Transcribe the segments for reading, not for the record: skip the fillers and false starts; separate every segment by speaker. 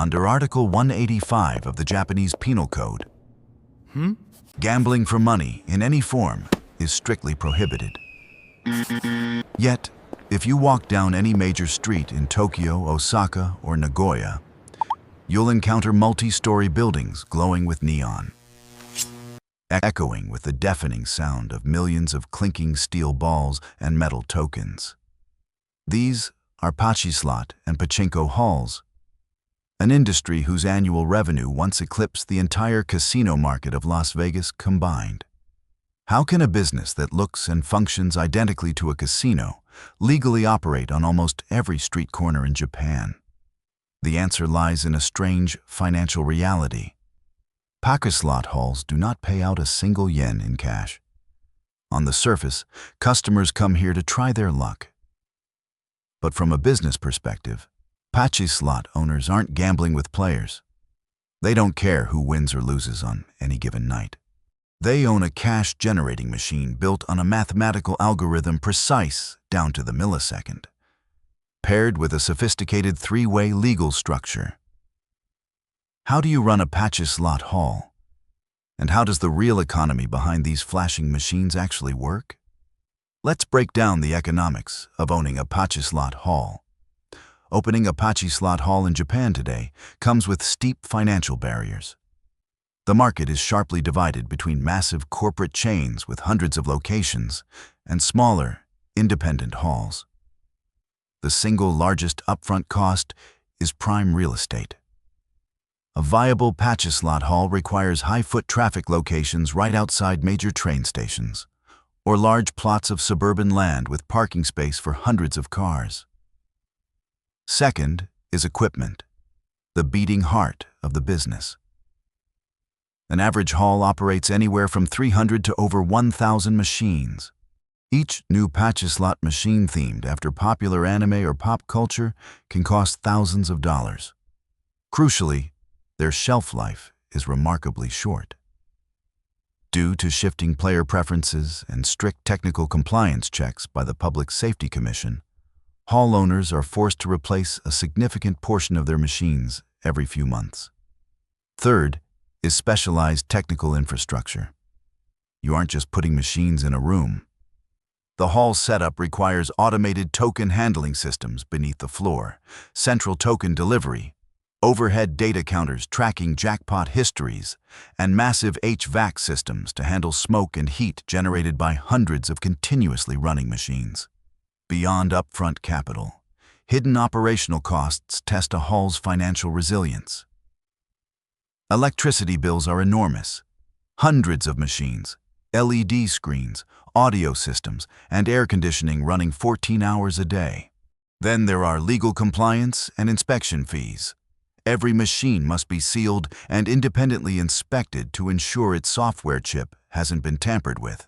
Speaker 1: under Article 185 of the Japanese Penal Code. Gambling for money in any form is strictly prohibited. Yet, if you walk down any major street in Tokyo, Osaka, or Nagoya, you'll encounter multi-story buildings glowing with neon, echoing with the deafening sound of millions of clinking steel balls and metal tokens. These are Pachislot and Pachinko halls, an industry whose annual revenue once eclipsed the entire casino market of Las Vegas combined. How can a business that looks and functions identically to a casino legally operate on almost every street corner in Japan? The answer lies in a strange financial reality. Pachislot halls do not pay out a single yen in cash. On the surface, customers come here to try their luck. But from a business perspective, Pachislot owners aren't gambling with players. They don't care who wins or loses on any given night. They own a cash-generating machine built on a mathematical algorithm precise down to the millisecond, paired with a sophisticated three-way legal structure. How do you run a Pachislot hall? And how does the real economy behind these flashing machines actually work? Let's break down the economics of owning a Pachislot hall. Opening a Pachislot hall in Japan today comes with steep financial barriers. The market is sharply divided between massive corporate chains with hundreds of locations and smaller, independent halls. The single largest upfront cost is prime real estate. A viable Pachislot hall requires high-foot traffic locations right outside major train stations, or large plots of suburban land with parking space for hundreds of cars. Second is equipment, the beating heart of the business. An average hall operates anywhere from 300 to over 1,000 machines. Each new Pachislot machine themed after popular anime or pop culture can cost thousands of dollars. Crucially, their shelf life is remarkably short. Due to shifting player preferences and strict technical compliance checks by the Public Safety Commission, hall owners are forced to replace a significant portion of their machines every few months. Third is specialized technical infrastructure. You aren't just putting machines in a room. The hall setup requires automated token handling systems beneath the floor, central token delivery, overhead data counters tracking jackpot histories, and massive HVAC systems to handle smoke and heat generated by hundreds of continuously running machines. Beyond upfront capital, hidden operational costs test a hall's financial resilience. Electricity bills are enormous. Hundreds of machines, LED screens, audio systems, and air conditioning running 14 hours a day. Then there are legal compliance and inspection fees. Every machine must be sealed and independently inspected to ensure its software chip hasn't been tampered with.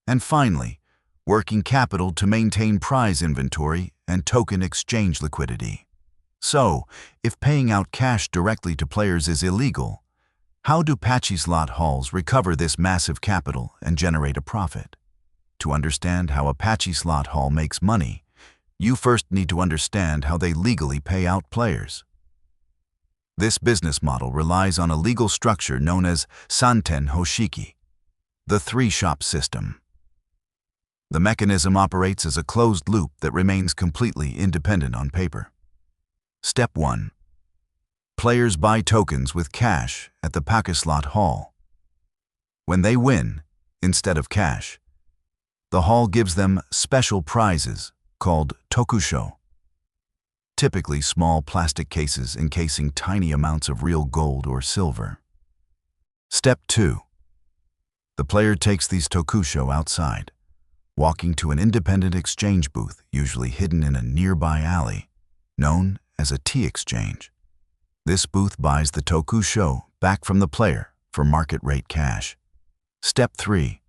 Speaker 1: And finally, working capital to maintain prize inventory and token exchange liquidity. So, if paying out cash directly to players is illegal, how do Pachislot halls recover this massive capital and generate a profit? To understand how a Pachislot hall makes money, you first need to understand how they legally pay out players. This business model relies on a legal structure known as Santen Hōshiki, the three-shop system. The mechanism operates as a closed loop that remains completely independent on paper. Step 1. Players buy tokens with cash at the Pachislot hall. When they win, instead of cash, the hall gives them special prizes called tokusho, typically small plastic cases encasing tiny amounts of real gold or silver. Step 2. The player takes these tokusho outside, walking to an independent exchange booth, usually hidden in a nearby alley, known as a T-exchange. This booth buys the tokusho back from the player for market-rate cash. Step 3.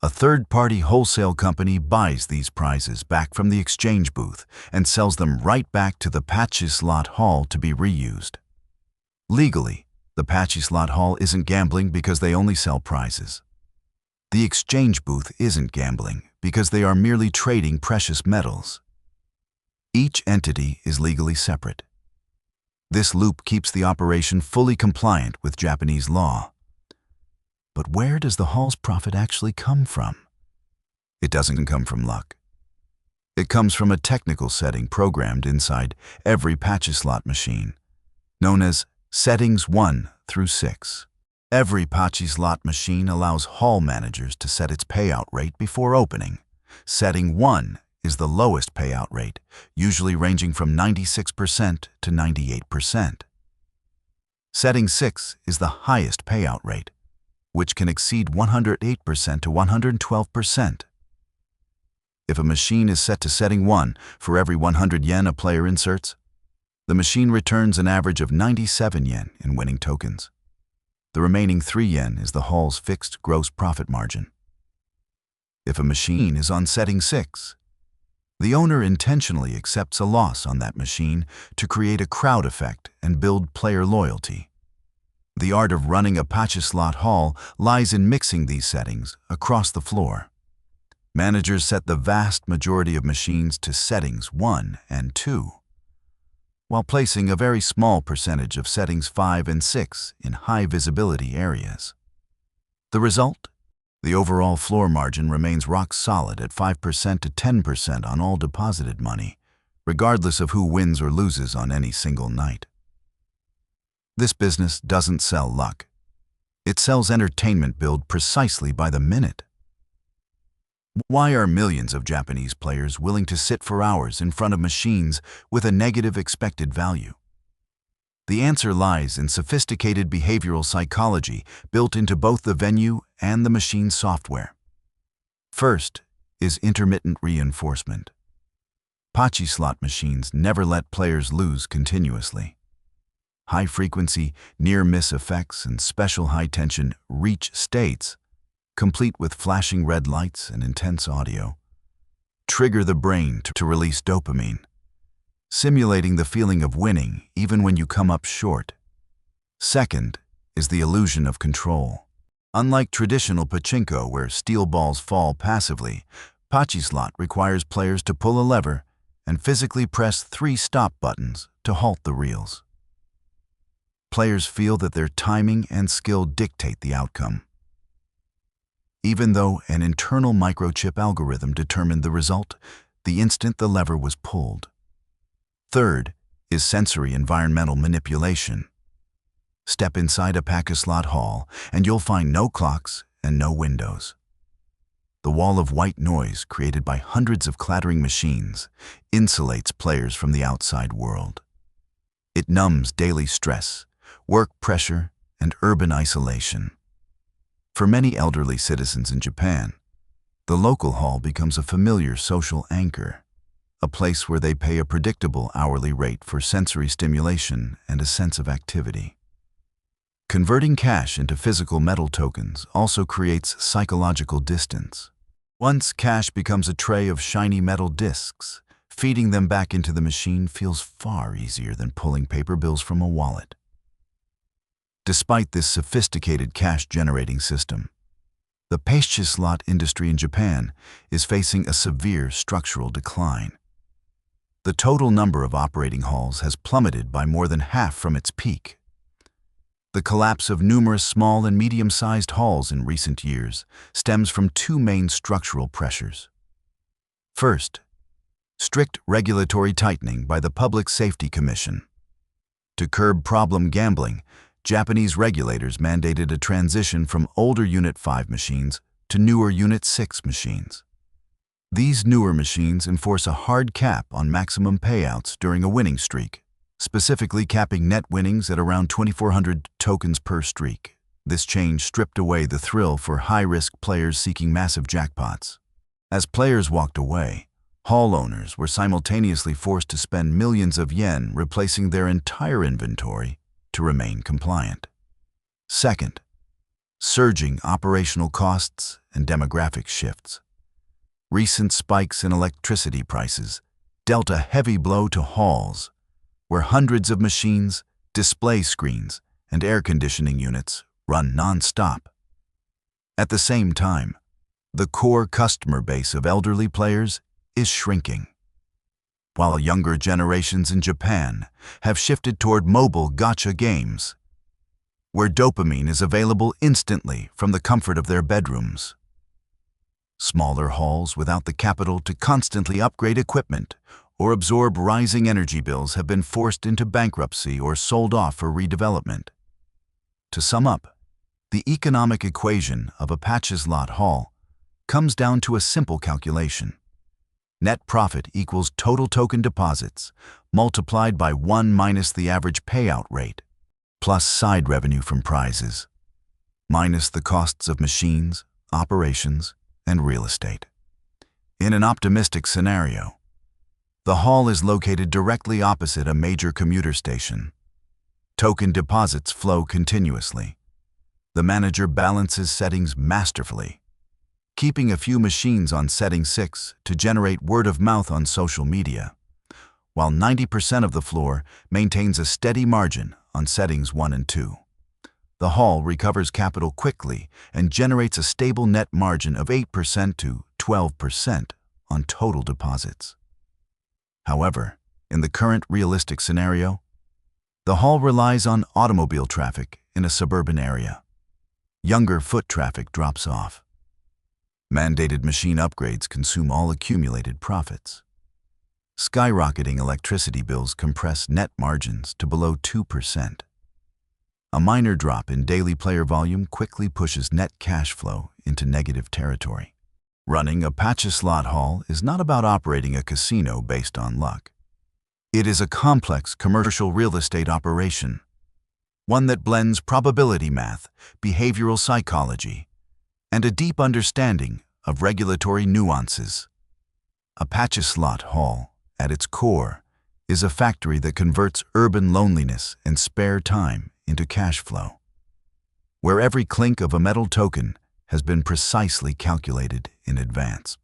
Speaker 1: A third-party wholesale company buys these prizes back from the exchange booth and sells them right back to the Pachislot hall to be reused. Legally, the Pachislot hall isn't gambling because they only sell prizes. The exchange booth isn't gambling because they are merely trading precious metals. Each entity is legally separate. This loop keeps the operation fully compliant with Japanese law. But where does the hall's profit actually come from? It doesn't come from luck. It comes from a technical setting programmed inside every Pachislot machine, known as settings 1 through 6. Every Pachislot machine allows hall managers to set its payout rate before opening. Setting 1 is the lowest payout rate, usually ranging from 96% to 98%. Setting 6 is the highest payout rate, which can exceed 108% to 112%. If a machine is set to setting 1 for every 100 yen a player inserts, the machine returns an average of 97 yen in winning tokens. The remaining 3 yen is the hall's fixed gross profit margin. If a machine is on setting 6, the owner intentionally accepts a loss on that machine to create a crowd effect and build player loyalty. The art of running a Pachislot hall lies in mixing these settings across the floor. Managers set the vast majority of machines to settings 1 and 2, while placing a very small percentage of settings 5 and 6 in high-visibility areas. The result? The overall floor margin remains rock solid at 5% to 10% on all deposited money, regardless of who wins or loses on any single night. This business doesn't sell luck. It sells entertainment billed precisely by the minute. Why are millions of Japanese players willing to sit for hours in front of machines with a negative expected value? The answer lies in sophisticated behavioral psychology built into both the venue and the machine software. First is intermittent reinforcement. Pachislot machines never let players lose continuously. High-frequency, near-miss effects and special high-tension reach states, complete with flashing red lights and intense audio, trigger the brain to release dopamine, simulating the feeling of winning even when you come up short. Second is the illusion of control. Unlike traditional pachinko where steel balls fall passively, Pachislot requires players to pull a lever and physically press 3 stop buttons to halt the reels. Players feel that their timing and skill dictate the outcome, even though an internal microchip algorithm determined the result the instant the lever was pulled. Third is sensory environmental manipulation. Step inside a Pachislot hall and you'll find no clocks and no windows. The wall of white noise created by hundreds of clattering machines insulates players from the outside world. It numbs daily stress, work pressure, and urban isolation. For many elderly citizens in Japan, the local hall becomes a familiar social anchor, a place where they pay a predictable hourly rate for sensory stimulation and a sense of activity. Converting cash into physical metal tokens also creates psychological distance. Once cash becomes a tray of shiny metal discs, feeding them back into the machine feels far easier than pulling paper bills from a wallet. Despite this sophisticated cash-generating system, the Pachislot industry in Japan is facing a severe structural decline. The total number of operating halls has plummeted by more than half from its peak. The collapse of numerous small and medium-sized halls in recent years stems from 2 main structural pressures. First, strict regulatory tightening by the Public Safety Commission. To curb problem gambling, Japanese regulators mandated a transition from older Unit 5 machines to newer Unit 6 machines. These newer machines enforce a hard cap on maximum payouts during a winning streak, specifically capping net winnings at around 2,400 tokens per streak. This change stripped away the thrill for high-risk players seeking massive jackpots. As players walked away, hall owners were simultaneously forced to spend millions of yen replacing their entire inventory to remain compliant. Second, surging operational costs and demographic shifts. Recent spikes in electricity prices dealt a heavy blow to halls, where hundreds of machines, display screens, and air conditioning units run non-stop. At the same time, the core customer base of elderly players is shrinking. while younger generations in Japan have shifted toward mobile gacha games, where dopamine is available instantly from the comfort of their bedrooms. Smaller halls without the capital to constantly upgrade equipment or absorb rising energy bills have been forced into bankruptcy or sold off for redevelopment. To sum up, the economic equation of a Pachislot hall comes down to a simple calculation. Net profit equals total token deposits multiplied by 1 minus the average payout rate, plus side revenue from prizes, minus the costs of machines, operations, and real estate. In an optimistic scenario, the hall is located directly opposite a major commuter station. Token deposits flow continuously. The manager balances settings masterfully, keeping a few machines on setting 6 to generate word of mouth on social media, while 90% of the floor maintains a steady margin on settings 1 and 2. The hall recovers capital quickly and generates a stable net margin of 8% to 12% on total deposits. However, in the current realistic scenario, the hall relies on automobile traffic in a suburban area. Younger foot traffic drops off. Mandated machine upgrades consume all accumulated profits. Skyrocketing electricity bills compress net margins to below 2%. A minor drop in daily player volume quickly pushes net cash flow into negative territory. Running a Pachislot hall is not about operating a casino based on luck. It is a complex commercial real estate operation, one that blends probability math, behavioral psychology, and a deep understanding of regulatory nuances. A Pachislot hall, at its core, is a factory that converts urban loneliness and spare time into cash flow, where every clink of a metal token has been precisely calculated in advance.